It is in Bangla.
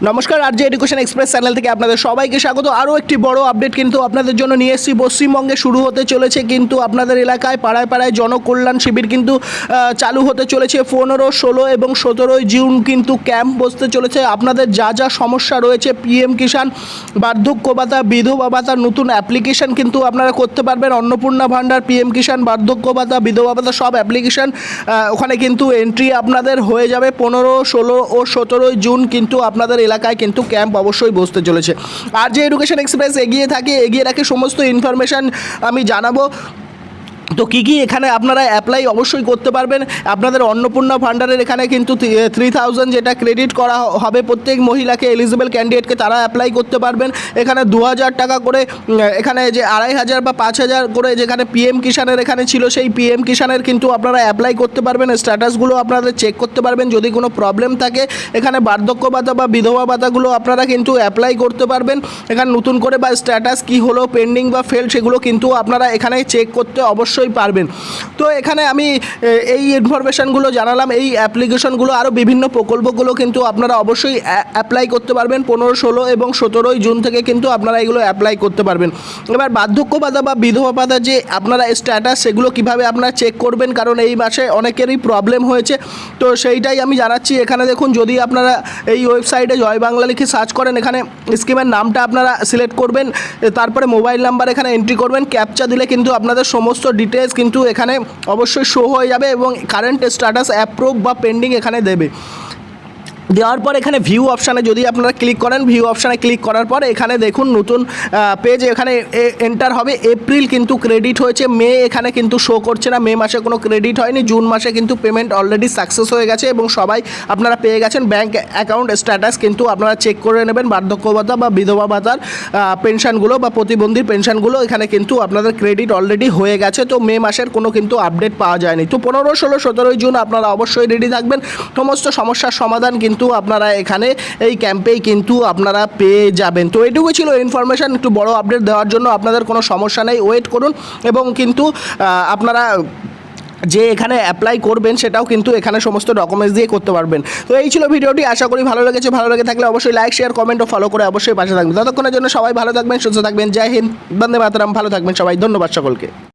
নমস্কার, আরজে এডুকেশন এক্সপ্রেস চ্যানেল থেকে আপনাদের সবাইকে স্বাগত। আরও একটি বড় আপডেট কিন্তু আপনাদের জন্য নিয়ে এসেছি। পশ্চিমবঙ্গে শুরু হতে চলেছে কিন্তু আপনাদের এলাকায় পাড়ায় পাড়ায় জনকল্যাণ শিবির কিন্তু চালু হতে চলেছে। 15, 16 এবং 17 জুন কিন্তু ক্যাম্প বসতে চলেছে। আপনাদের যা যা সমস্যা রয়েছে, পিএম কিষাণ, বার্ধক্য ভাতা, বিধবা ভাতার নতুন অ্যাপ্লিকেশান কিন্তু আপনারা করতে পারবেন। অন্নপূর্ণা ভাণ্ডার, পিএম কিষাণ, বার্ধক্য ভাতা, বিধবা ভাতা সব অ্যাপ্লিকেশান ওখানে কিন্তু এন্ট্রি আপনাদের হয়ে যাবে। 15, 16 ও 17 জুন কিন্তু আপনাদের এলাকায় কিন্তু ক্যাম্প অবশ্যই বসতে চলেছে। আর যে এডুকেশন এক্সপ্রেস এগিয়ে রাখে সমস্ত ইনফরমেশান আমি জানাবো। তো কী এখানে আপনারা অ্যাপ্লাই অবশ্যই করতে পারবেন। আপনাদের অন্নপূর্ণা ভাণ্ডারের এখানে কিন্তু 3000 যেটা ক্রেডিট করা হবে প্রত্যেক মহিলাকে, এলিজিবল ক্যান্ডিডেটকে তারা অ্যাপ্লাই করতে পারবেন। এখানে 2000 টাকা করে, এখানে যে 2500 বা 5000 করে যেখানে পিএম কিষাণের এখানে ছিল, সেই পিএম কিষাণের কিন্তু আপনারা অ্যাপ্লাই করতে পারবেন। স্ট্যাটাসগুলো আপনাদের চেক করতে পারবেন। যদি কোনো প্রবলেম থাকে এখানে বার্ধক্য ভাতা বা বিধবা ভাতাগুলো আপনারা কিন্তু অ্যাপ্লাই করতে পারবেন। এখানে নতুন করে বা স্ট্যাটাস কী হলো, পেন্ডিং বা ফেল, সেগুলো কিন্তু আপনারা এখানে চেক করতে অবশ্যই পারবেন। তো এখানে আমি এই ইনফরমেশানগুলো জানালাম। এই অ্যাপ্লিকেশনগুলো আরও বিভিন্ন প্রকল্পগুলো কিন্তু আপনারা অবশ্যই অ্যাপ্লাই করতে পারবেন। 15, 16 এবং 17 জুন থেকে কিন্তু আপনারা এগুলো অ্যাপ্লাই করতে পারবেন। এবার বার্ধক্য ভাতা বা বিধবা ভাতা যে আপনারা স্ট্যাটাস, সেগুলো কিভাবে আপনারা চেক করবেন, কারণ এই মাসে অনেকেরই প্রবলেম হয়েছে, তো সেইটাই আমি জানাচ্ছি। এখানে দেখুন, যদি আপনারা এই ওয়েবসাইটে জয় বাংলা লিখে সার্চ করেন, এখানে স্কিমের নামটা আপনারা সিলেক্ট করবেন, তারপরে মোবাইল নাম্বার এখানে এন্ট্রি করবেন। ক্যাপচা দিলে কিন্তু আপনাদের সমস্ত ডিটেলস কিন্তু এখানে অবশ্যই শো হয়ে যাবে এবং কারেন্ট স্ট্যাটাস অ্যাপ্রুভ বা পেন্ডিং এখানে দেবে। দেওয়ার পর এখানে ভিউ অপশানে যদি আপনারা ক্লিক করেন, ভিউ অপশানে ক্লিক করার পর এখানে দেখুন নতুন পেজ এখানে এন্টার হবে। এপ্রিল কিন্তু ক্রেডিট হয়েছে, মে এখানে কিন্তু শো করছে না, মে মাসে কোনো ক্রেডিট হয়নি। জুন মাসে কিন্তু পেমেন্ট অলরেডি সাকসেস হয়ে গেছে এবং সবাই আপনারা পেয়ে গেছেন। ব্যাঙ্ক অ্যাকাউন্ট স্ট্যাটাস কিন্তু আপনারা চেক করে নেবেন। বার্ধক্য ভাতা বা বিধবা ভাতার পেনশনগুলো বা প্রতিবন্ধীর পেনশনগুলো এখানে কিন্তু আপনাদের ক্রেডিট অলরেডি হয়ে গেছে। তো মে মাসের কোনো কিন্তু আপডেট পাওয়া যায়নি। তো 15, 16, 17 জুন আপনারা অবশ্যই রেডি থাকবেন। সমস্ত সমস্যার সমাধান কিন্তু আপনারা এখানে এই ক্যাম্পেই কিন্তু আপনারা পেয়ে যাবেন। তো এটুকু ছিল ইনফরমেশান। একটু বড় আপডেট দেওয়ার জন্য আপনাদের কোনো সমস্যা নেই, ওয়েট করুন। এবং কিন্তু আপনারা যে এখানে অ্যাপ্লাই করবেন সেটাও কিন্তু এখানে সমস্ত ডকুমেন্টস দিয়ে করতে পারবেন। তো এই ছিল ভিডিওটি, আশা করি ভালো লেগেছে। ভালো লেগে থাকলে অবশ্যই লাইক, শেয়ার, কমেন্ট ও ফলো করে অবশ্যই পাশে থাকবেন। ততক্ষণের জন্য সবাই ভালো থাকবেন, সুস্থ থাকবেন। জয় হিন্দ, বন্দে মাতরম। ভালো থাকবেন সবাই। ধন্যবাদ সকলকে।